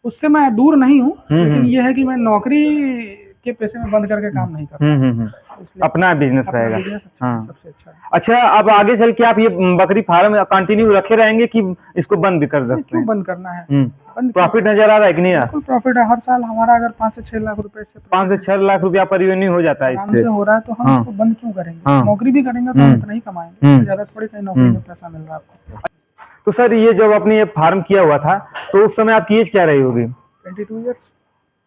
उससे मैं दूर नहीं हूँ, लेकिन हम्म। ये है कि मैं नौकरी के पैसे में बंद करके काम नहीं करता, इसलिए अपना बिजनेस अपना रहेगा। बिजनेस अच्छा है, हाँ। सबसे अच्छा है। अच्छा, अब आगे चल के आप ये बकरी फार्म कंटिन्यू रखे रहेंगे कि इसको बंद भी कर नहीं, सकते क्यों हैं? बंद करना है, बंद क्यों प्रॉफिट करना नजर आ रहा है कि नहीं है? यार? बिल्कुल प्रॉफिट है, हर साल हमारा अगर 5 से 6 लाख रुपए से 5 से 6 लाख रुपया पर यूनिट हो जाता है आराम इससे। से हो रहा है, तो हम हाँ इसको बंद क्यों करेंगे? हाँ। नौकरी भी करेंगे तो हम इतना ही कमाएंगे, इससे ज्यादा थोड़ी कहीं नौकरी में पैसा मिल रहा है आपको। तो सर, ये जब आपने ये फार्म किया हुआ था तो उस समय आपकी एज क्या रही होगी? 22 ईयर्स।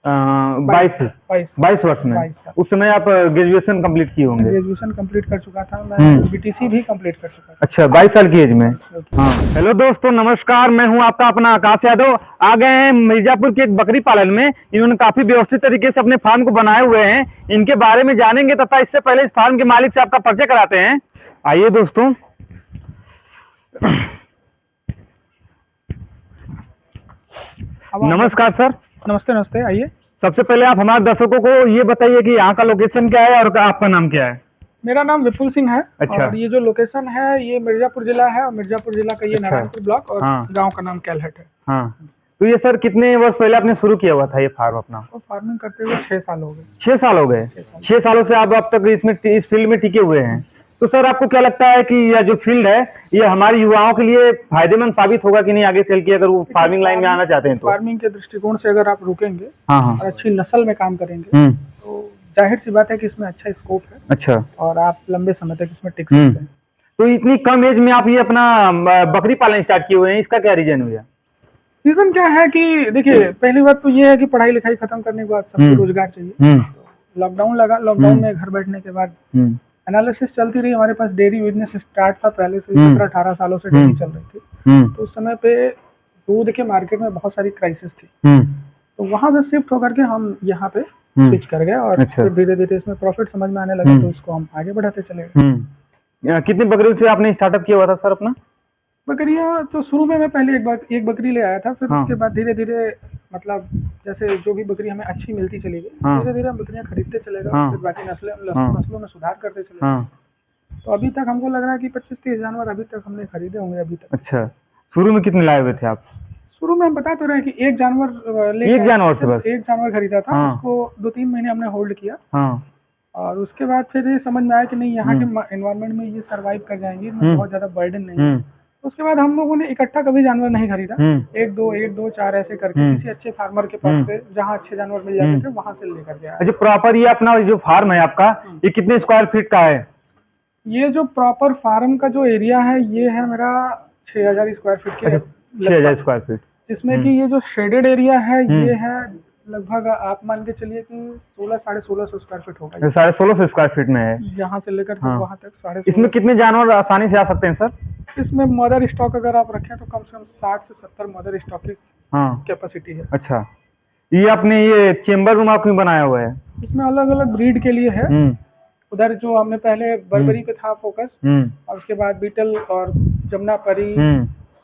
22। 22 वर्ष में 22 साल। उस समय आप ग्रेजुएशन कंप्लीट किए होंगे। ग्रेजुएशन कंप्लीट कर चुका था मैं, बीटीसी भी कंप्लीट कर चुका था। अच्छा, 22 साल की एज में। 22 साल की। हाँ। हेलो दोस्तों, नमस्कार। मैं हूं आपका अपना आकाश यादव। आ गए हैं मिर्जापुर के एक बकरी पालन में। इन्होंने काफी व्यवस्थित तरीके से अपने फार्म को बनाए हुए हैं। इनके बारे में जानेंगे, तथा इससे पहले इस फार्म के मालिक से आपका परिचय कराते हैं। आइए दोस्तों। नमस्कार सर। नमस्ते नमस्ते, आइए। सबसे पहले आप हमारे दर्शकों को ये बताइए कि यहाँ का लोकेशन क्या है और आपका नाम क्या है? मेरा नाम विपुल सिंह है। अच्छा। और ये जो लोकेशन है ये मिर्जापुर जिला है, और मिर्जापुर जिला का ये अच्छा। नारायणपुर ब्लॉक, और हाँ। गांव का नाम कैलहट है। हाँ। तो ये सर कितने वर्ष पहले आपने शुरू किया हुआ था ये फार्म अपना? तो फार्मिंग करते हुए 6 साल हो गए। 6 साल हो गए। 6 सालों से आप अब तक इसमें इस फील्ड में टिके हुए हैं। तो सर, आपको क्या लगता है कि यह जो फील्ड है ये हमारे युवाओं के लिए फायदेमंद साबित होगा कि नहीं आगे चल के, अगर वो फार्मिंग लाइन में आना चाहते हैं तो? फार्मिंग के दृष्टिकोण से अगर आप रुकेंगे हाँ हाँ। और अच्छी नस्ल में काम करेंगे तो जाहिर सी बात है कि इसमें अच्छा स्कोप है। अच्छा। और आप लंबे समय तक इसमें टिक सकते हैं। तो इतनी कम एज में आप ये अपना बकरी पालन स्टार्ट किए हुए हैं, इसका क्या रीजन हुआ? रीजन क्या है कि देखिए, पहली बात तो ये है कि पढ़ाई लिखाई खत्म करने के बाद सबको रोजगार चाहिए। लॉकडाउन लगा, लॉकडाउन में घर बैठने के बाद एनालिसिस चलती रही। हमारे पास डेयरी बिजनेस स्टार्ट था पहले से, 17-18 सालों से डेयरी चल रही थी। तो उस समय पे दूध के मार्केट में बहुत सारी क्राइसिस थी, तो वहां से शिफ्ट होकर के हम यहाँ पे स्विच कर गए, और फिर धीरे धीरे इसमें प्रॉफिट समझ में आने लगा, तो इसको हम आगे बढ़ाते चले गए। कितनी बकरियों से आपने स्टार्टअप किया हुआ था सर अपना? बकरियां तो शुरू में मैं पहले एक बकरी ले आया था, फिर उसके बाद धीरे धीरे मतलब जैसे जो भी बकरी हमें अच्छी मिलती चली गई, धीरे धीरे हम बकरियां खरीदते चले गए, फिर बाकी नस्लों में सुधार करते चले गए। तो अभी तक हमको लग रहा है कि 25-30 जानवर अभी तक हमने खरीदे होंगे अभी तक। अच्छा। शुरू में कितने लाए हुए थे आप? शुरू में हम बता तो रहे हैं कि एक जानवर से बस एक जानवर खरीदा था। उसको 2-3 महीने हमने होल्ड किया। और उसके बाद फिर ये समझ में आया कि नहीं, यहाँ के एनवायरनमेंट में ये सरवाइव कर जाएंगी, बहुत ज्यादा बर्डन नहीं है। उसके बाद हम लोगों ने इकट्ठा कभी जानवर नहीं खरीदा, एक दो 4 ऐसे करके किसी अच्छे फार्मर के पास से, जहाँ अच्छे जानवर मिल जाते थे वहां से लेकर गया। अच्छा, प्रॉपर ये अपना जो फार्म है आपका, ये कितने स्क्वायर फीट का है? ये जो प्रॉपर फार्म का जो एरिया है ये है मेरा 6000 स्क्वायर फीट के। 6000 स्क्वायर फीट, जिसमें कि ये जो शेडेड एरिया है ये है लगभग, आप मान के चलिए कि 1600-1650 स्क्वायर फीट होगा। 1650 स्क्वायर फीट में है यहाँ से लेकर के वहाँ तक 1650। इसमें कितने जानवर आसानी से आ सकते हैं सर? इसमें मदर स्टॉक अगर आप रखें तो कम से कम 60 से 70 मदर स्टॉक की कैपेसिटी है। अच्छा। ये आपने ये चेम्बर रूम आपने बनाया हुआ है? इसमें अलग अलग ब्रीड के लिए है। उधर जो हमने पहले बर्बरी पे था फोकस, और उसके बाद बीटल और जमुनापरी,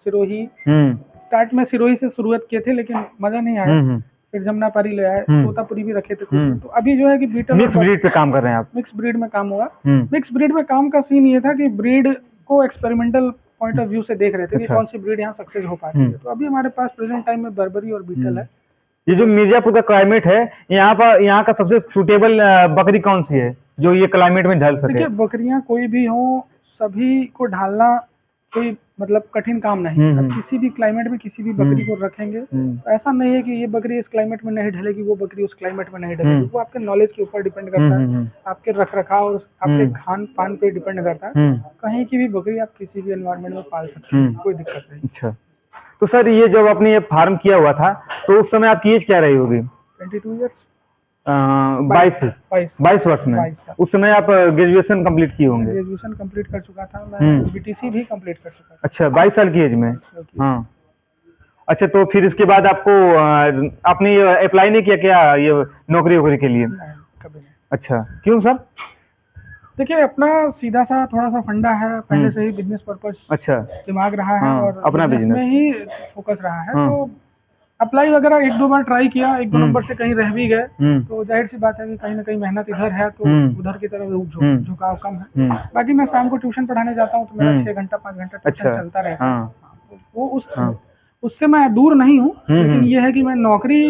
सिरोही। स्टार्ट में सिरोही से शुरुआत किए थे लेकिन मजा नहीं आया, फिर जमुनापरी ले आए, तोतापुरी भी रखे थे कुछ। तो अभी जो है कि बीटल मिक्स ब्रीड पे काम कर रहे हैं आप? मिक्स ब्रीड में काम हुआ। मिक्स ब्रीड में काम का सीन ये था कि ब्रीड को एक्सपेरिमेंटल पॉइंट ऑफ व्यू से देख रहे थे कि कौन सी ब्रीड यहाँ सक्सेस हो पाती है। तो अभी हमारे पास प्रेजेंट टाइम में बर्बरी और बीटल है। ये जो मिर्जापुर का क्लाइमेट है, यहाँ का सबसे सुटेबल बकरी कौन सी है जो ये क्लाइमेट में ढल सके? देखिए, बकरियां कोई भी हो, सभी को ढालना कोई मतलब कठिन काम नहीं। अब किसी भी क्लाइमेट में किसी भी बकरी को रखेंगे तो ऐसा नहीं है कि ये बकरी इस क्लाइमेट में नहीं ढलेगी, वो बकरी उस क्लाइमेट में नहीं ढलेगी। वो आपके नॉलेज के ऊपर डिपेंड करता है, आपके रख रखाव और आपके खान पान पे डिपेंड करता है। कहीं की भी बकरी आप किसी भी एनवायरनमेंट में पाल सकते हैं, कोई दिक्कत नहीं। अच्छा। तो सर, ये जब आपने ये फार्म किया हुआ था तो उस समय आपकी एज क्या रही होगी? 22 ईयर्स। 22 वर्ष में उस समय आप ग्रेजुएशन कंप्लीट किए होंगे? ग्रेजुएशन कंप्लीट कर चुका था मैं, बीटीसी भी कंप्लीट कर चुका था। अच्छा, 22 साल की एज में। हाँ। अच्छा, तो फिर इसके बाद आपको आपने अप्लाई नहीं किया क्या ये नौकरी वोकरी के लिए? नहीं, कभी नहीं। अच्छा, क्यों सर? देखिए, अपना सीधा सा थोड़ा सा फंडा है, पहले से ही बिजनेस पर्पस अच्छा दिमाग रहा है, और अपना बिजनेस में ही फोकस रहा है। तो अप्लाई वगैरह 1-2 बार ट्राई किया, 1-2 नंबर से कहीं रह भी गए, तो जाहिर सी बात है कि कहीं ना कहीं मेहनत इधर है तो उधर की तरफ झुकाव कम है। बाकी मैं शाम को ट्यूशन पढ़ाने जाता हूँ तो मेरा 6 घंटा 5 घंटा ट्यूशन चलता रहता है। वो उससे मैं दूर नहीं हूँ, हम्म, लेकिन ये है कि मैं नौकरी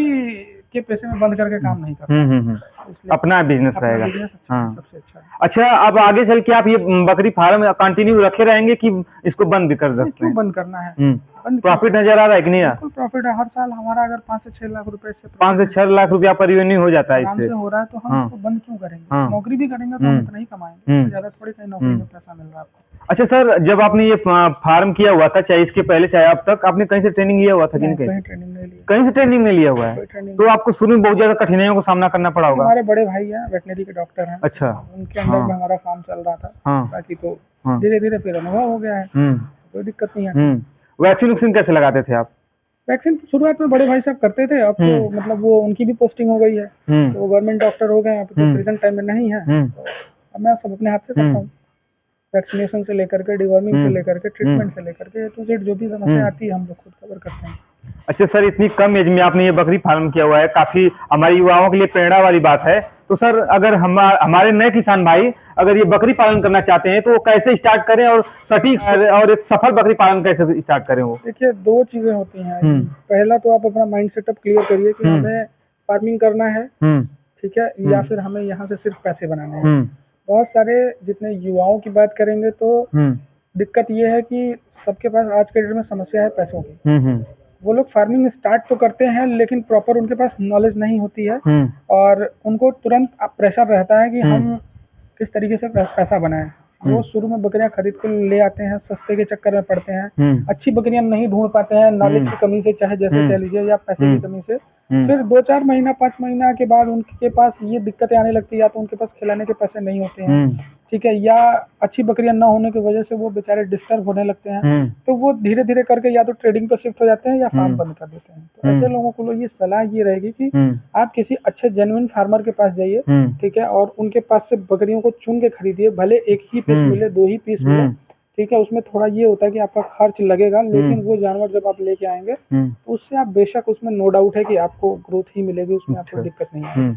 के पैसे में बंद करके काम नहीं करता, इसलिए अपना बिजनेस अपना रहेगा। बिजनेस अच्छा है, हाँ। सबसे अच्छा है। अच्छा, अब आगे चल के आप ये बकरी फार्म कंटिन्यू रखे रहेंगे कि इसको बंद भी कर नहीं, सकते क्यों हैं? बंद करना है, बंद क्यों प्रॉफिट करना नजर आ रहा है कि नहीं? है? बिल्कुल प्रॉफिट है, हर साल हमारा अगर 5 से 6 लाख रुपए से 5 से 6 लाख रुपया पर रेवेन्यू हो जाता है आराम इससे। से हो रहा है, तो हम हाँ। इसको बंद क्यों करेंगे? हाँ। नौकरी भी करेंगे तो हम इतना ही कमाएंगे, इससे ज्यादा थोड़ी कहीं नौकरी में पैसा मिल रहा है आपको। अच्छा सर, जब आपने ये फार्म किया हुआ था, चाहे इसके पहले चाहे अब तक, आपने कहीं से ट्रेनिंग लिया हुआ था कि नहीं, नहीं? कहीं ट्रेनिंग नहीं ली, कहीं से ट्रेनिंग नहीं लिया हुआ है? कोई ट्रेनिंग तो आपको शुरू में बहुत ज्यादा कठिनाइयों का सामना करना पड़ा होगा। हमारे बड़े भाई हैं, वेटनरी के डॉक्टर हैं, अच्छा। उनके अंडर हाँ। में हमारा फार्म चल रहा था, हाँ। बाकी तो हाँ। धीरे धीरे फिर अनुभव हो गया है, कोई दिक्कत नहीं है। वैक्सीन वैक्सीन कैसे लगाते थे आप? वैक्सीन शुरुआत में बड़े भाई साहब करते थे, अब तो मतलब वो उनकी भी पोस्टिंग हो गई है, तो वो गवर्नमेंट डॉक्टर हो गए, अब तो प्रेजेंट टाइम में नहीं है, तो अब मैं सब अपने हाथ से करता हूँ। वैक्सीनेशन से लेकर के, डिवॉर्मिंग से लेकर के, ट्रीटमेंट से लेकर के, टू जेड जो भी समस्या आती है हम लोग खुद कवर करते हैं। अच्छा सर, इतनी कम एज में आपने ये बकरी फार्म किया हुआ है, काफी हमारे युवाओं के लिए प्रेरणा वाली बात है। तो सर, अगर हमारे नए किसान भाई अगर ये बकरी पालन करना चाहते हैं तो वो कैसे स्टार्ट करें, और सटीक और एक सफल बकरी पालन कैसे स्टार्ट करें? वो देखिए, 2 चीजें होती हैं। पहला तो आप अपना माइंड सेटअप क्लियर करिए कि हमें फार्मिंग करना है, ठीक है, या फिर हमें यहाँ से सिर्फ पैसे बनाने हैं। बहुत सारे जितने युवाओं की बात करेंगे तो दिक्कत ये है कि सबके पास आज के डेट में समस्या है पैसों की। वो लोग फार्मिंग स्टार्ट तो करते हैं, लेकिन प्रॉपर उनके पास नॉलेज नहीं होती है, और उनको तुरंत प्रेशर रहता है कि हम किस तरीके से पैसा बनाएं। वो शुरू में बकरियां खरीद कर ले आते हैं, सस्ते के चक्कर में पड़ते हैं, अच्छी बकरियां नहीं ढूंढ पाते हैं, नॉलेज की कमी से, चाहे जैसे कह लीजिए, या पैसे की कमी से। फिर 2-4 महीना, 5 महीना के बाद उनके पास ये दिक्कतें आने लगती है, या तो उनके पास खिलाने के पैसे नहीं होते हैं, ठीक है, या अच्छी बकरियां न होने की वजह से वो बेचारे डिस्टर्ब होने लगते हैं, तो वो धीरे धीरे करके या तो ट्रेडिंग पे शिफ्ट हो जाते हैं या फार्म बंद कर देते हैं। तो ऐसे लोगों को ये सलाह ये रहेगी कि आप किसी अच्छे जेन्युइन फार्मर के पास जाइए, ठीक है, और उनके पास से बकरियों को चुन के खरीदिए, भले 1 ही पीस मिले, 2 ही पीस मिले, ठीक है। उसमें थोड़ा ये होता है कि आपका खर्च लगेगा, लेकिन वो जानवर जब आप लेके आएंगे तो उससे आप बेशक, उसमें नो डाउट है कि आपको ग्रोथ ही मिलेगी, उसमें आपको दिक्कत नहीं आएगी।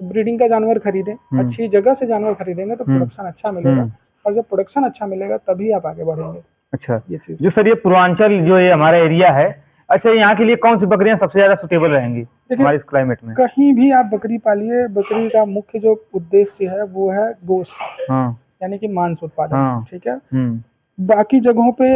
तो ब्रीडिंग का जानवर खरीदें, अच्छी जगह से जानवर खरीदेंगे तो प्रोडक्शन अच्छा मिलेगा, और जब प्रोडक्शन अच्छा मिलेगा तभी आप आगे बढ़ेंगे। अच्छा, ये चीज जो सर ये पूर्वांचल जो ये हमारा एरिया है, अच्छा, यहाँ के लिए कौन सी बकरियां सबसे ज्यादा सुटेबल रहेंगी हमारे इस क्लाइमेट में? कहीं भी आप बकरी पालिए, बकरी का मुख्य जो उद्देश्य है वो है गोश्त, यानी कि मांस उत्पादन, ठीक है। बाकी जगहों पे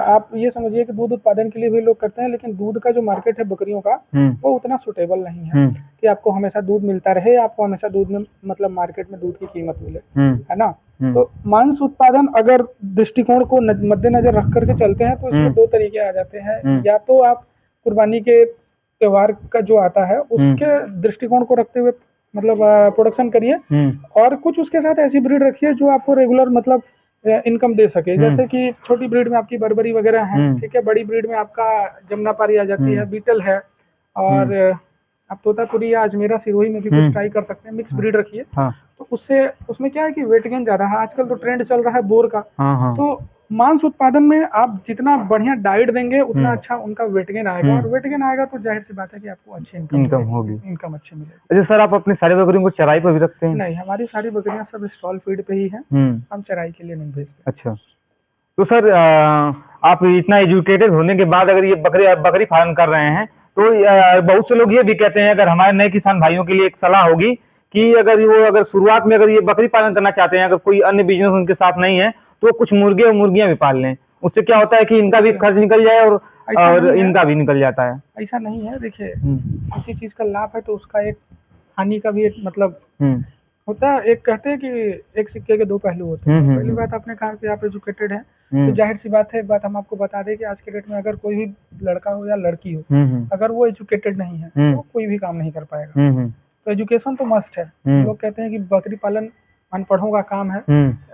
आप ये समझिए कि दूध उत्पादन के लिए भी लोग करते हैं, लेकिन दूध का जो मार्केट है बकरियों का, वो उतना सुटेबल नहीं है कि आपको हमेशा दूध मिलता रहे, आपको हमेशा दूध में, मतलब मार्केट में दूध की कीमत मिले, है ना। तो मांस उत्पादन अगर दृष्टिकोण को मद्देनजर रख करके चलते हैं तो इसमें 2 तरीके आ जाते हैं। या तो आप कुर्बानी के त्योहार का जो आता है उसके दृष्टिकोण को रखते हुए मतलब प्रोडक्शन करिए, और कुछ उसके साथ ऐसी ब्रीड रखिए जो आपको रेगुलर मतलब इनकम दे सके। जैसे कि छोटी ब्रीड में आपकी बर्बरी वगैरह है, ठीक है, बड़ी ब्रीड में आपका जमुनापारी आ जाती है, बीटल है, और आप तोतापुरी या अजमेरा सिरोही में भी कुछ ट्राई कर सकते हैं। मिक्स ब्रीड रखिए, तो उससे उसमें क्या है कि वेट गेन ज्यादा है। आजकल तो ट्रेंड चल रहा है बोर का, तो मांस उत्पादन में आप जितना बढ़िया डाइट देंगे उतना अच्छा उनका वेट गेन आएगा, और वेट गेन आएगा तो जाहिर सी बात है कि आपको अच्छी इनकम होगी, इनकम अच्छी मिलेगी। अच्छा सर, आप अपनी सारी बकरियों को चराई पर भी रखते हैं? नहीं, हमारी सारी बकरियां सब स्टॉल फीड पे ही हैं, हम चराई के लिए नहीं भेजते। अच्छा, तो सर आप इतना एजुकेटेड होने के बाद अगर ये बकरी पालन कर रहे हैं तो बहुत से लोग ये भी कहते हैं, अगर हमारे नए किसान भाइयों के लिए एक सलाह होगी कि अगर शुरुआत में अगर ये बकरी पालन करना चाहते हैं, अगर कोई अन्य बिजनेस उनके साथ नहीं है, तो कुछ मुर्गे और मुर्गियां भी पाल लें। उससे क्या होता है कि इनका भी खर्च निकल जाए और इनका भी निकल जाता है। ऐसा नहीं है, देखिए, किसी चीज का लाभ है तो उसका एक हानि का भी एक मतलब होता है। एक कहते हैं कि एक सिक्के के 2 पहलू होते हैं। पहली बात आपने कहा कि आप एजुकेटेड हैं, तो जाहिर सी बात है, एक बात हम आपको बता दें कि आज के डेट में अगर कोई भी लड़का हो या लड़की हो, अगर वो एजुकेटेड नहीं है तो कोई भी काम नहीं कर पाएगा। तो एजुकेशन तो मस्ट है। लोग कहते हैं कि बकरी पालन अनपढ़ों का काम है,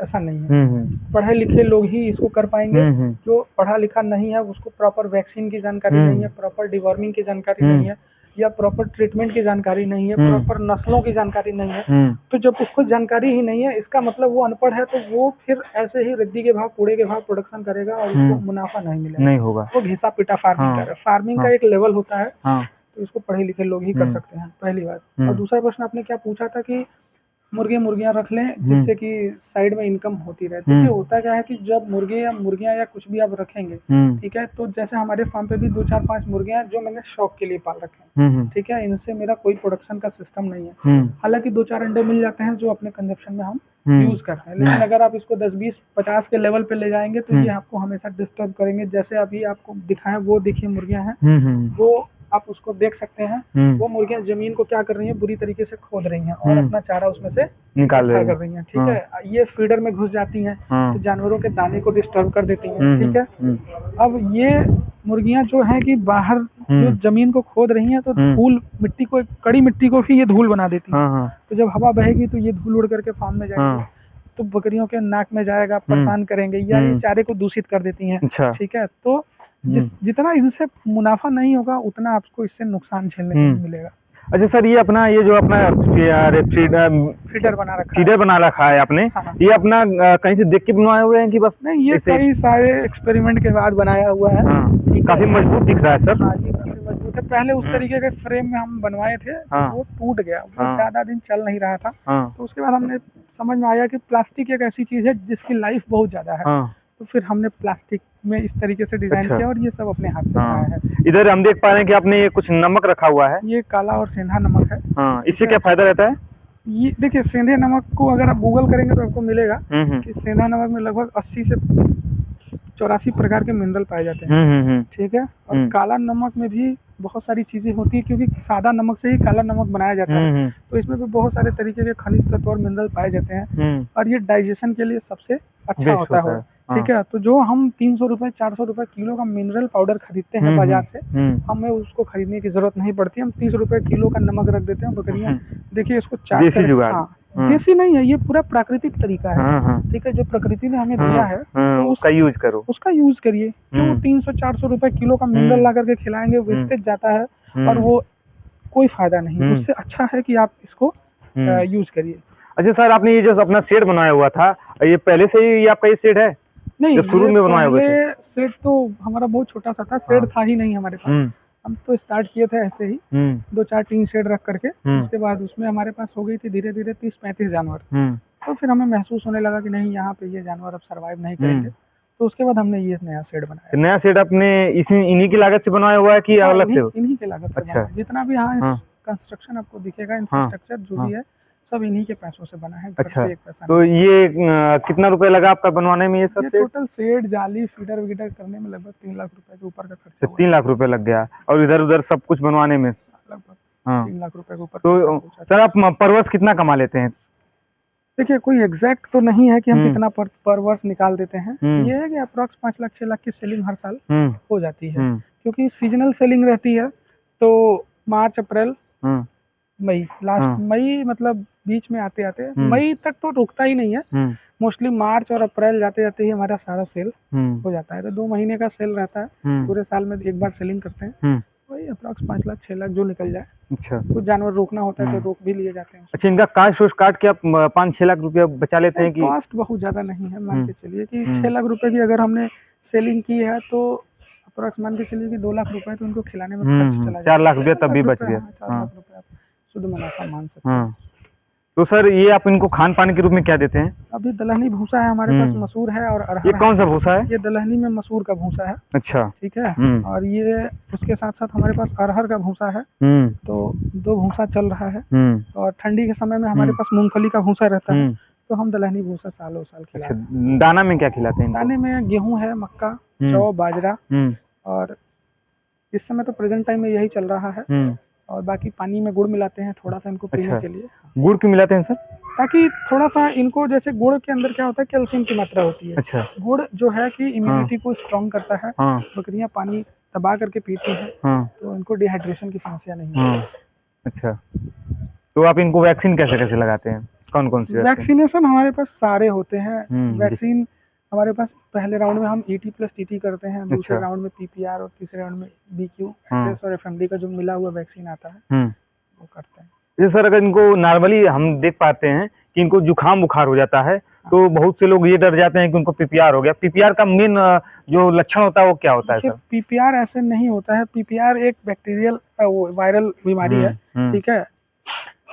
ऐसा नहीं है। पढ़े लिखे लोग ही इसको कर पाएंगे। जो पढ़ा लिखा नहीं है उसको प्रॉपर वैक्सीन की जानकारी नहीं है, प्रॉपर डिवॉर्मिंग की जानकारी नहीं है, या प्रॉपर ट्रीटमेंट की जानकारी नहीं है, प्रॉपर नस्लों की जानकारी नहीं है, तो जब उसको जानकारी ही नहीं है, इसका मतलब वो अनपढ़ है, तो वो फिर ऐसे ही रद्दी के भाव, कूड़े के भाव प्रोडक्शन करेगा और उसको मुनाफा नहीं मिलेगा, नहीं होगा, वो घिसा पिटा फार्मिंग कर रहा है। फार्मिंग का एक लेवल होता है, तो इसको पढ़े लिखे लोग ही कर सकते हैं, पहली बात। और दूसरा प्रश्न आपने क्या पूछा था कि मुर्गे मुर्गियां रख लें, जिससे कि साइड में इनकम होती रहे। देखिए होता क्या है कि जब मुर्गे या मुर्गियां या कुछ भी आप रखेंगे, ठीक है, तो जैसे हमारे फार्म पे भी 2 4 5 मुर्गियां जो मैंने शौक के लिए पाल रखे हैं, ठीक है, इनसे मेरा कोई प्रोडक्शन का सिस्टम नहीं है। हालांकि 2 4 अंडे मिल जाते हैं जो अपने कंजप्शन में हम यूज करते हैं, लेकिन अगर आप इसको 10 20 50 के लेवल पे ले जाएंगे तो ये आपको हमेशा डिस्टर्ब करेंगे। जैसे अभी आपको दिखाएं, वो देखिए मुर्गियां हैं, वो आप उसको देख सकते हैं। वो मुर्गियां जमीन को क्या कर रही हैं, बुरी तरीके से खोद रही हैं और अपना चारा उसमें से निकाल कर रही हैं, ठीक है। ये फीडर में घुस जाती हैं, तो जानवरों के दाने को डिस्टर्ब कर देती हैं, ठीक है। अब ये मुर्गियां जो हैं कि बाहर जो जमीन को खोद रही हैं, तो धूल मिट्टी को, कड़ी मिट्टी को भी ये धूल बना देती है। तो जब हवा बहेगी तो ये धूल उड़ करके फार्म में जाएगी, तो बकरियों के नाक में जाएगा, परेशान करेंगे, या ये चारे को दूषित कर देती हैं, ठीक है। तो जितना इनसे मुनाफा नहीं होगा उतना आपको इससे नुकसान झेलने को मिलेगा। अच्छा सर, ये अपना ये जो अपना फीडर बना रखा है आपने, ये अपना कहीं से देख के बनवाए हुए हैं कि बस? नहीं, ये कई सारे एक्सपेरिमेंट के बाद बनाया हुआ है। काफी मजबूत दिख रहा है सर। हाँ, ये काफी मजबूत है। पहले उस तरीके के फ्रेम में हम बनवाए थे, वो टूट गया, वो ज्यादा दिन चल नहीं रहा था। तो उसके बाद हमने समझ में आया कि प्लास्टिक एक ऐसी चीज है जिसकी लाइफ बहुत ज्यादा है, तो फिर हमने प्लास्टिक में इस तरीके से डिजाइन किया और ये सब अपने हाथ से बनाया है। इधर हम देख पा रहे हैं कि आपने ये कुछ नमक रखा हुआ है, ये काला और सेंधा नमक है। इससे क्या फायदा रहता है? ये देखिए, सेंधे नमक को अगर आप गूगल करेंगे तो आपको मिलेगा कि सेंधा नमक में लगभग 80 से 84 प्रकार के मिनरल पाए जाते हैं, ठीक है। और काला नमक में भी बहुत सारी चीजें होती है, क्योंकि सादा नमक से ही काला नमक बनाया जाता है, तो इसमें भी बहुत सारे तरीके के खनिज तत्व और मिनरल पाए जाते हैं, और ये डाइजेशन के लिए सबसे अच्छा होता है, ठीक है। तो जो हम 300 रुपए 400 रुपए किलो का मिनरल पाउडर खरीदते हैं बाजार से, हमें उसको खरीदने की जरूरत नहीं पड़ती। हम 30 रुपए किलो का नमक रख देते हैं, बकरियां देखिए इसको चाट कर, देसी नहीं है, ये पूरा प्राकृतिक तरीका है, ठीक है, जो प्रकृति ने हमें दिया है, तो उसका यूज करो, उसका यूज करिए। क्यों 300 400 रुपए किलो का मिनरल ला करके खिलाएंगे, वेस्टेज जाता है और वो कोई फायदा नहीं। उससे अच्छा है कि आप इसको यूज करिए। अच्छा सर, आपने ये जो अपना शेड बनाया हुआ था, ये पहले से ही आपका ये शेड है? नहीं, शुरू में बनवाया हुआ था शेड तो हमारा बहुत छोटा सा था, शेड था ही नहीं हमारे पास। हम तो स्टार्ट किए थे ऐसे ही 2 4 टीन शेड रख करके, उसके बाद उसमें हमारे पास हो गई थी धीरे धीरे 30 35 जानवर। तो फिर हमें महसूस होने लगा कि नहीं, यहाँ पे ये जानवर अब सर्वाइव नहीं करेंगे, तो उसके बाद हमने ये नया शेड बनाया। नया शेड अपने इन्हीं की लागत से बनवाया हुआ है कि अलग से? इन्हीं की लागत से। अच्छा। जितना भी यहाँ कंस्ट्रक्शन आपको दिखेगा, इंफ्रास्ट्रक्चर जो भी है, सब इन्हीं के पैसों से बना है। अच्छा, तो ये कितना रुपए लगा आपका बनवाने में? ये सब टोटल शेड, जाली, फीडर विडर करने में लगभग 3 लाख रुपए के ऊपर का खर्चा। 3 लाख रुपए लग गया, और इधर उधर सब कुछ बनवाने में लगभग 3 लाख रुपए के ऊपर। तो सर, आप पर वर्ष कितना कमा लेते हैं? देखिए, कोई एग्जैक्ट तो नहीं है कि हम कितना पर वर्ष निकाल देते हैं। ये है कि अप्रॉक्स 5 लाख 6 लाख की सेलिंग हर साल हो जाती है, क्योंकि सीजनल सेलिंग रहती है। तो मार्च अप्रैल मई, लास्ट मई मतलब बीच में आते आते मई तक तो रुकता ही नहीं है। मोस्टली मार्च और अप्रैल जाते जाते ही हमारा सारा सेल हो जाता है। तो 2 महीने का सेल रहता है, पूरे साल में एक बार सेलिंग करते हैं, वही अप्रॉक्स 5 लाख 6 लाख जो निकल जाए। अच्छा, कुछ जानवर रोकना होता है तो रोक भी लिए जाते हैं। अच्छा, इनका कास्ट काट के आप 5-6 लाख रुपया बचा लेते हैं कि? कॉस्ट बहुत ज्यादा नहीं है, मान के चलिए कि 6 लाख रुपए की अगर हमने सेलिंग की है तो अप्रॉक्स मान के चलिए कि 2 लाख रुपए तो उनको खिलाने में खर्च चला जाए। 4 लाख रुपया तब भी बच गया। 4 लाख रुपए शुद्ध मुनाफा मान सकते हैं। तो सर, ये आप इनको खान पान के रूप में क्या देते हैं? अभी दलहनी भूसा है हमारे पास, मसूर है और अरहर। ये कौन सा भूसा है? ये दलहनी में मसूर का भूसा है। अच्छा, ठीक है। और ये उसके साथ साथ हमारे पास अरहर का भूसा है, तो 2 भूसा चल रहा है। और ठंडी के समय में हमारे पास मूंगफली का भूसा रहता है, तो हम दलहनी भूसा सालों साल खिलाते हैं। दाना में क्या खिलाते हैं? दाने में गेहूँ है, मक्का, जौ, बाजरा, और इस समय तो प्रेजेंट टाइम में यही चल रहा है। और बाकी पानी में गुड़ मिलाते हैं थोड़ा सा इनको पीने के लिए। गुड़ क्यों मिलाते हैं सर? ताकि थोड़ा सा इनको, जैसे गुड़ के अंदर क्या होता है, कैल्शियम की मात्रा होती है। अच्छा। गुड़ जो है कि इम्यूनिटी को स्ट्रॉन्ग करता है। बकरियां पानी दबा करके पीती हैं, तो इनको डिहाइड्रेशन की समस्या नहीं है। अच्छा, तो आप इनको वैक्सीन कैसे कैसे लगाते हैं? कौन कौन सी वैक्सीनेशन हमारे पास सारे होते हैं। वैक्सीन हमारे पास पहले राउंड में हम ET प्लस TT करते हैं, दूसरे राउंड में PPR और तीसरे राउंड में BQ, SS और FMD का जो मिला हुआ वैक्सीन आता है वो करते हैं। जैसे सर, अगर इनको नॉर्मली हम देख पाते हैं कि इनको जुकाम बुखार हो जाता है, तो बहुत से लोग ये डर जाते हैं कि उनको PPR हो गया। PPR का मेन जो लक्षण होता है वो क्या होता है सर? PPR ऐसे नहीं होता है। PPR एक बैक्टीरियल वायरल बीमारी है, ठीक है।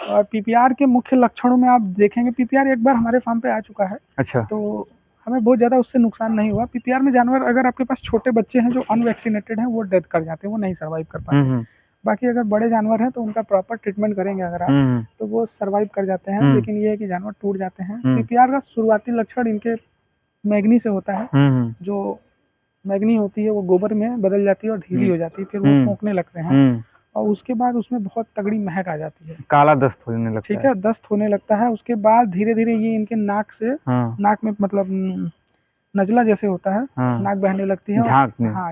और पीपीआर के मुख्य लक्षणों में आप देखेंगे, पीपीआर एक बार हमारे फार्म पे आ चुका है, अच्छा। तो हमें बहुत ज़्यादा उससे नुकसान नहीं हुआ। पीपीआर में जानवर, अगर आपके पास छोटे बच्चे हैं जो अनवैक्सीनेटेड हैं, वो डेथ कर जाते हैं, वो नहीं सर्वाइव कर पाते। बाकी अगर बड़े जानवर हैं तो उनका प्रॉपर ट्रीटमेंट करेंगे अगर आप, तो वो सर्वाइव कर जाते हैं। लेकिन ये है कि जानवर टूट जाते हैं। पीपीआर का शुरुआती लक्षण इनके मैग्नी से होता है। जो मैग्नी होती है वो गोबर में बदल जाती है और ढीली हो जाती है, फिर वो फूंकने लगते हैं और उसके बाद उसमें बहुत तगड़ी महक आ जाती है, काला दस्त होने लगता है। ठीक है, दस्त होने लगता है। उसके बाद धीरे धीरे ये इनके नाक से, नाक में मतलब नजला जैसे होता है, नाक बहने लगती है,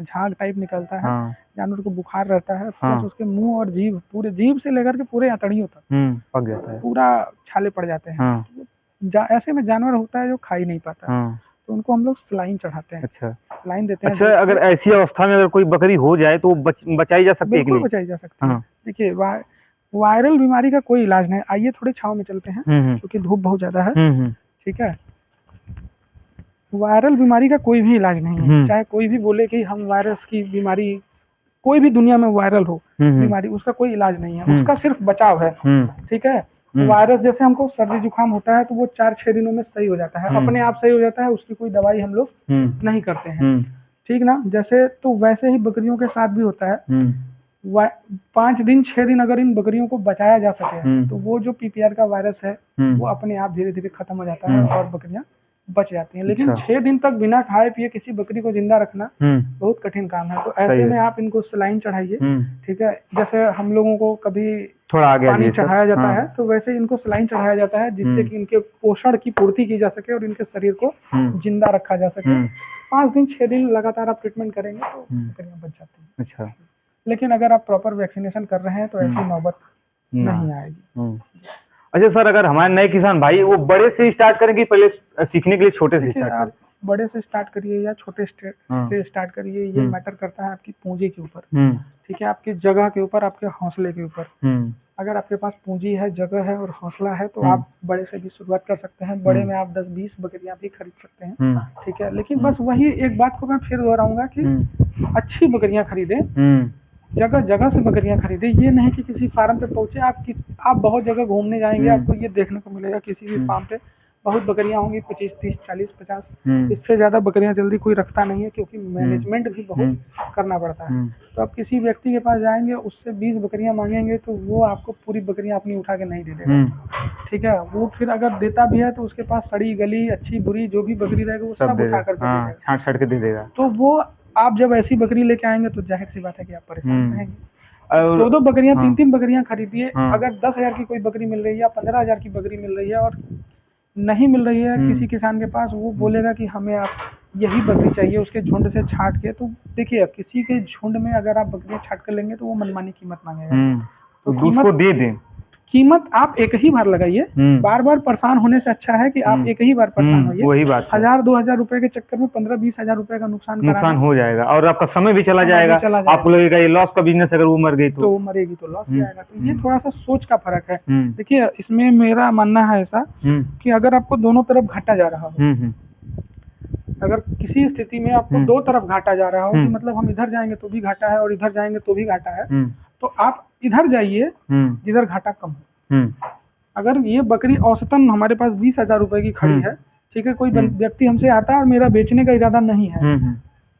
झाग टाइप निकलता है। जानवर को बुखार रहता है, प्लस उसके मुंह और जीभ, पूरे जीभ से लेकर के पूरे अतड़ियों तक पक जाता है, पूरा छाले पड़ जाते हैं। ऐसे में जानवर होता है जो खा ही नहीं पाता, तो उनको हम लोग सलाइन चढ़ाते हैं। अच्छा, सलाइन देते हैं। अच्छा, अगर ऐसी अवस्था में अगर कोई बकरी हो जाए तो बचाई जा सकती है? बिल्कुल बचाई जा सकती है। देखिए, वायरल बीमारी का कोई इलाज नहीं। आइए थोड़े छांव में चलते हैं क्योंकि धूप बहुत ज्यादा है। ठीक है, वायरल बीमारी का कोई भी इलाज नहीं है। चाहे कोई भी बोले कि हम वायरस की बीमारी, कोई भी दुनिया में वायरल हो बीमारी, उसका कोई इलाज नहीं है, उसका सिर्फ बचाव है। ठीक है, वायरस जैसे हमको सर्दी जुकाम होता है तो वो 4-6 दिनों में सही हो जाता है, अपने आप सही हो जाता है, उसकी कोई दवाई हम लोग नहीं करते हैं। ठीक ना, जैसे तो वैसे ही बकरियों के साथ भी होता है। 5 दिन 6 दिन अगर इन बकरियों को बचाया जा सके तो वो जो पीपीआर का वायरस है वो अपने आप धीरे धीरे खत्म हो जाता है और बकरियां बच जाती हैं। लेकिन 6 दिन तक बिना खाए पिए किसी बकरी को जिंदा रखना बहुत कठिन काम है। तो ऐसे में आप इनको सलाइन चढ़ाइए। ठीक है, जैसे हम लोगों को कभी थोड़ा आगे पानी चढ़ाया जाता है तो वैसे इनको सलाइन चढ़ाया जाता है, जिससे कि इनके पोषण की पूर्ति की जा सके और इनके शरीर को जिंदा रखा जा सके। 5 दिन 6 दिन लगातार आप ट्रीटमेंट करेंगे तो बकरियां बच जाती हैं। अच्छा, लेकिन अगर आप प्रॉपर वैक्सीनेशन कर रहे हैं तो ऐसी नौबत नहीं आएगी। अच्छा सर, अगर हमारे नए किसान भाई वो बड़े से स्टार्ट करेंगे, पहले सीखने के लिए छोटे से स्टार्ट करें? बड़े से स्टार्ट करिए या छोटे से स्टार्ट करिए, ये मैटर करता है आपकी पूंजी के ऊपर। ठीक है, आपकी जगह के ऊपर, आपके हौसले के ऊपर। अगर आपके पास पूंजी है, जगह है और हौसला है तो आप बड़े से भी शुरुआत कर सकते हैं। बड़े में आप 10-20 बकरियां भी खरीद सकते हैं। ठीक है, लेकिन बस वही एक बात को मैं फिर दोहराऊंगा कि अच्छी बकरियां खरीदें, जगह जगह से बकरियां खरीदे। ये नहीं कि किसी फार्म पे पहुंचे, आप बहुत जगह घूमने जाएंगे, आपको ये देखने को मिलेगा किसी भी फार्म पे बहुत बकरियां होंगी, 25, 30, 40, 50, इससे ज्यादा बकरियां जल्दी कोई रखता नहीं है, क्योंकि मैनेजमेंट भी बहुत करना पड़ता है। तो आप किसी व्यक्ति के पास जाएंगे, उससे 20 बकरियां मांगेंगे तो वो आपको पूरी बकरियां अपनी उठा के नहीं दे देगा। ठीक है, वो फिर अगर देता भी है तो उसके पास सड़ी गली, अच्छी बुरी जो भी बकरी रहेगी वो सब उठा करके छांट के दे देगा। तो वो आप जब ऐसी बकरी लेके आएंगे तो जाहिर सी बात है कि आप परेशान रहेंगे। 2-2 बकरियां, 3-3 बकरियां खरीदिए। अगर 10,000 की कोई बकरी मिल रही है या 15,000 की बकरी मिल रही है और नहीं मिल रही है किसी किसान के पास, वो बोलेगा कि हमें आप यही बकरी चाहिए उसके झुंड से छांट के, तो देखिए किसी के झुंड में अगर आप बकरियां छांट कर लेंगे तो वो मनमानी कीमत मांगेगा। तो कीमत दे दें, कीमत आप एक ही बार लगाइए। बार बार परेशान होने से अच्छा है कि आप एक ही बार परेशान होइए। वही बात, 1000-2000 रुपए के चक्कर में 15-20 हजार रुपए का नुकसान हो जाएगा और आपका समय भी चला जाएगा। आपको लगेगा ये लॉस का बिजनेस, अगर वो मर गई तो मरेगी तो लॉस जाएगा। तो ये थोड़ा सा सोच का फर्क है। देखिए, इसमें मेरा मानना है ऐसा कि अगर आपको दोनों तरफ घाटा जा रहा हो, अगर किसी स्थिति में आपको 2 तरफ घाटा जा रहा हो, कि मतलब हम इधर जाएंगे तो भी घाटा है और इधर जाएंगे तो भी घाटा है, तो आप इधर जाइए जिधर घाटा कम हो। अगर ये बकरी औसतन हमारे पास 20,000 रुपए की खड़ी है, ठीक है, कोई व्यक्ति हमसे आता है और मेरा बेचने का इरादा नहीं है,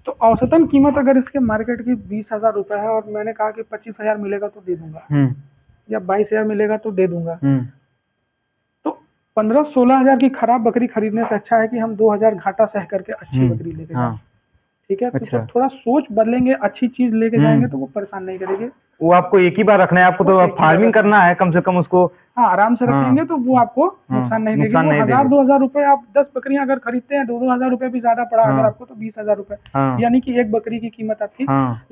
तो औसतन कीमत अगर इसके मार्केट की 20,000 रुपए है और मैंने कहा कि 25,000 मिलेगा तो दे दूंगा या 22,000 मिलेगा तो दे दूंगा, तो 15-16 हजार की खराब बकरी खरीदने से अच्छा है कि हम 2,000 घाटा सह करके अच्छी बकरी लेके जाएं। ठीक है, तो जब थोड़ा सोच बदलेंगे, अच्छी चीज लेके जाएंगे तो वो परेशान नहीं करेगी। वो आपको एक ही बार रखना है, आपको तो फार्मिंग करना है कम से कम उसको। हाँ, आराम से रखेंगे तो वो आपको नुकसान नहीं देगी। 1,000-2,000 रुपए, आप 10 बकरियां अगर खरीदते हैं, 2-2 हजार रुपए भी ज्यादा पड़ा अगर आपको, तो 20,000 रुपए, यानी कि एक बकरी की कीमत आपकी।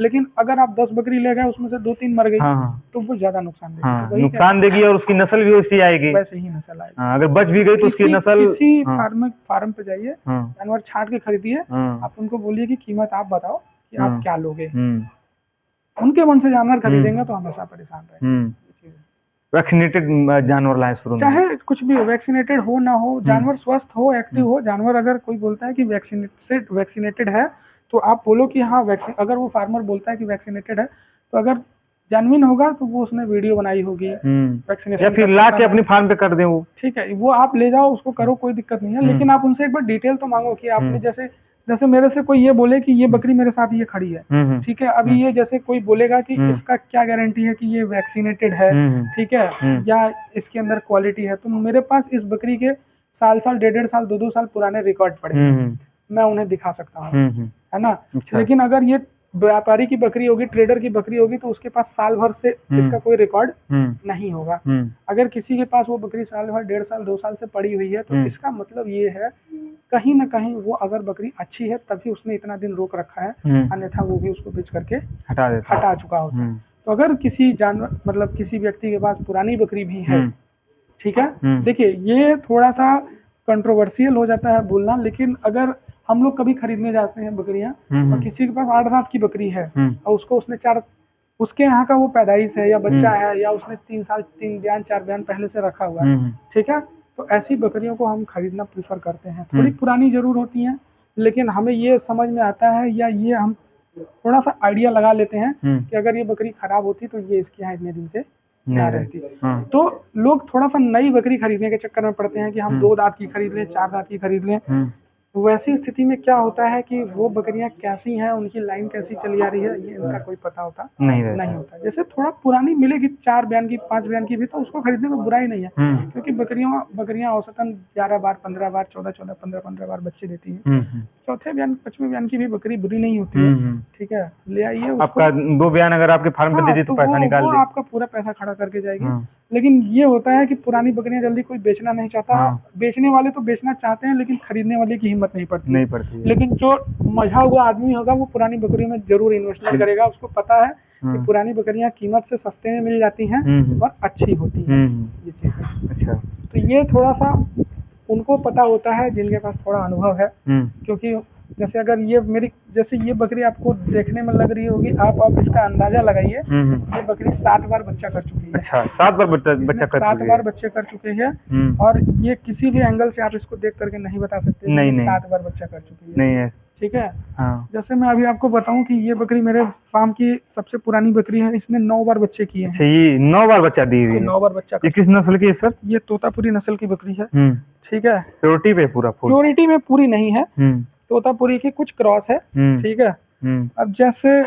लेकिन अगर आप 10 बकरी ले गए, उसमें से 2-3 मर गई तो वो ज्यादा नुकसान देगी। नुकसान देगी और उसकी नस्ल भी वैसी आएगी, वैसे ही नस्ल आएगी। अगर बच भी गई तो उसकी नस्ल। किसी फार्म पे जाइए, जानवर छांट के खरीदिए, आप उनको बोलिए कि कीमत आप बताओ कि आप क्या लोगे। उनके मन से जानवर खरीदेंगे तो हमेशा परेशान रहेंगे। वैक्सीनेटेड जानवर लाए शुरू में, चाहे कुछ भी हो, वैक्सीनेटेड हो ना हो, जानवर स्वस्थ हो, एक्टिव हो। जानवर अगर कोई बोलता है कि वैक्सीनेटेड है तो आप बोलो कि हाँ वैक्सीन, अगर वो फार्मर बोलता है कि वैक्सीनेटेड है तो अगर जेन्युइन होगा तो वो उसने वीडियो बनाई होगी या वैक्सीनेशन फिर ला के अपनी फार्म पे कर दें वो। ठीक है, वो आप ले जाओ, उसको करो, कोई दिक्कत नहीं है, लेकिन आप उनसे एक बार डिटेल तो मांगो कि आपने जैसे जैसे मेरे से कोई ये बोले कि ये बकरी मेरे साथ ये खड़ी है, ठीक है, अभी ये जैसे कोई बोलेगा कि इसका क्या गारंटी है कि ये वैक्सीनेटेड है, ठीक है, या इसके अंदर क्वालिटी है, तो मेरे पास इस बकरी के साल 1.5 साल 2 साल पुराने रिकॉर्ड पड़े हैं, मैं उन्हें दिखा सकता हूँ, है ना। लेकिन अगर ये व्यापारी की बकरी होगी, ट्रेडर की बकरी होगी, तो उसके पास साल भर से इसका कोई रिकॉर्ड नहीं होगा। अगर किसी के पास वो बकरी साल भर 1.5 साल 2 साल से पड़ी हुई है, तो इसका मतलब ये है कहीं ना कहीं वो अगर बकरी अच्छी है तभी उसने इतना दिन रोक रखा है, अन्यथा वो भी उसको बेच करके हटा चुका होता है। तो अगर किसी जानवर मतलब किसी व्यक्ति के पास पुरानी बकरी भी है, ठीक है, देखिए ये थोड़ा सा कंट्रोवर्शियल हो जाता है बोलना, लेकिन अगर हम लोग कभी खरीदने जाते हैं बकरियां और किसी के पास 8 दांत की बकरी है और उसको उसने उसके यहाँ का वो पैदाइश है या बच्चा है या उसने 3 साल 3 बयान 4 बयान पहले से रखा हुआ है, ठीक है, तो ऐसी बकरियों को हम खरीदना प्रीफर करते हैं। थोड़ी पुरानी जरूर होती हैं, लेकिन हमें ये समझ में आता है या ये हम थोड़ा सा आइडिया लगा लेते हैं कि अगर ये बकरी खराब होती तो ये इसके यहाँ इतने दिन से ना रहती। तो लोग थोड़ा सा नई बकरी खरीदने के चक्कर में पड़ते हैं कि हम 2 दांत की खरीद लें, 4 दांत की खरीद लें। वैसी स्थिति में क्या होता है कि वो बकरियां कैसी हैं, उनकी लाइन कैसी चली आ रही है, ये इनका कोई पता होता नहीं होता। जैसे थोड़ा पुरानी मिलेगी 4 बयान की 5 बयान की भी, तो उसको खरीदने में बुराई नहीं है, क्योंकि बकरियां औसतन 11 बार 15 बार 14 15 बार बच्चे देती हैं। चौथे बयान 5वें बयान की भी बकरी बुरी नहीं होती है, ठीक है, ले आइए। आपका 2 बयान अगर आपके फार्म पे दे दी तो पैसा निकाल दे, आपका पूरा पैसा खड़ा करके जाएगी। लेकिन ये होता है कि पुरानी बकरियां जल्दी कोई बेचना नहीं चाहता। बेचने वाले तो बेचना चाहते हैं, लेकिन खरीदने वाले की हिम्मत नहीं पड़ती। लेकिन जो मजा हुआ आदमी होगा वो पुरानी बकरी में जरूर इन्वेस्टमेंट करेगा। उसको पता है कि पुरानी बकरियां कीमत से सस्ते में मिल जाती हैं और अच्छी होती है, ये चीज है। अच्छा, तो ये थोड़ा सा उनको पता होता है जिनके पास थोड़ा अनुभव है, क्योंकि जैसे अगर ये ये बकरी आपको देखने में लग रही होगी, आप इसका अंदाजा लगाइए, ये बकरी 7 बार बच्चा कर चुकी है। अच्छा, 7 बार बच्चा कर 7 बार बच्चे कर चुके हैं, और ये किसी भी एंगल से आप इसको देख करके नहीं बता सकते नहीं 7 बार बच्चा कर चुकी है, नहीं है, ठीक है। जैसे मैं अभी आपको बताऊं कि ये बकरी मेरे फार्म की सबसे पुरानी बकरी है, इसने 9 बार बच्चे किए हैं। ये 9 बार बच्चा दी हुई है, 9 बार बच्चा। ये किस नस्ल की है सर? ये तोतापुरी नस्ल की बकरी है, ठीक है। प्योरिटी पे पूरा प्योरिटी में पूरी नहीं है, तोतापुरी की कुछ क्रॉस है, ठीक है। अब जैसे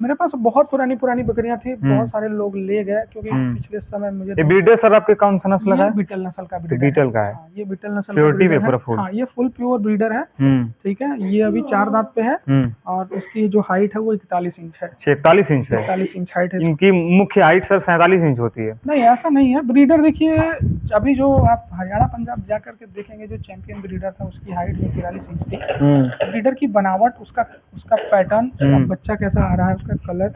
मेरे पास बहुत पुरानी बकरियां थी, बहुत सारे लोग ले गए, क्योंकि पिछले समय मुझे ये बीटल सर आपके कौन सा नस्ल है? बीटल नस्ल का बीटल का है, ये बीटल नस्ल प्योरिटी पे पूरा फुल। हाँ, ये फुल प्योर ब्रीडर है, ठीक है। ये अभी 4 दांत पे है, और उसकी जो हाइट है वो 41 इंच है। 41 इंच है, 41 इंच हाइट है। इनकी मुख्य हाइट सर 47 इंच होती है। नहीं, ऐसा नहीं है। ब्रीडर देखिए, अभी जो आप हरियाणा पंजाब जा करके देखेंगे, जो चैंपियन ब्रीडर था उसकी हाइट भी 43 इंच थी। ब्रीडर की बनावट, उसका पैटर्न, बच्चा कैसा आ रहा है, उसका कलर,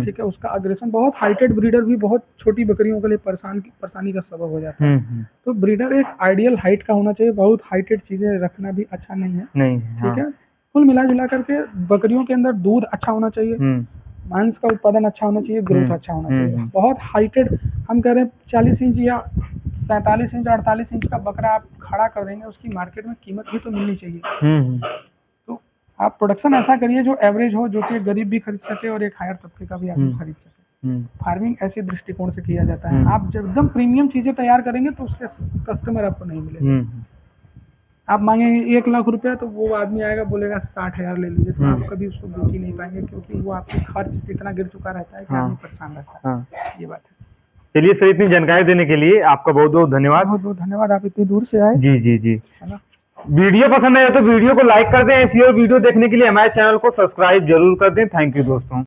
ठीक है, उसका अग्रेशन, बहुत हाइटेड ब्रीडर भी बहुत छोटी बकरियों के लिए परेशानी का सबब हो जाता है। तो ब्रीडर एक आइडियल हाइट का होना चाहिए, बहुत हाइटेड चीजें रखना भी अच्छा नहीं है, ठीक है। कुल मिला जुला करके बकरियों के अंदर दूध अच्छा होना चाहिए, मांस का उत्पादन अच्छा होना चाहिए, ग्रोथ अच्छा होना चाहिए। बहुत हाइटेड, हम कह रहे हैं 40 इंच या 47 इंच 48 इंच का बकरा आप खड़ा कर देंगे, उसकी मार्केट में कीमत भी तो मिलनी चाहिए। तो आप प्रोडक्शन ऐसा करिए जो एवरेज हो, जो कि गरीब भी खरीद सके और एक हायर तबके का भी आदमी खरीद सके। फार्मिंग ऐसे दृष्टिकोण से किया जाता है। आप जब एकदम प्रीमियम चीजें तैयार करेंगे तो उसके कस्टमर आपको नहीं मिलेंगे। आप मांगेंगे 1 लाख रुपया, तो वो आदमी आएगा बोलेगा 60,000 ले लीजिए, तो आप कभी उसको बेच ही नहीं पाएंगे, क्योंकि वो आपके खर्च इतना गिर चुका रहता है कि आदमी परेशान रहता है। ये बात है। चलिए सर, इतनी जानकारी देने के लिए आपका बहुत बहुत धन्यवाद। बहुत बहुत धन्यवाद, आप इतनी दूर से आए। जी। वीडियो पसंद आए तो वीडियो को लाइक कर दें। ऐसी और वीडियो देखने के लिए हमारे चैनल को सब्सक्राइब जरूर कर दें। थैंक यू दोस्तों।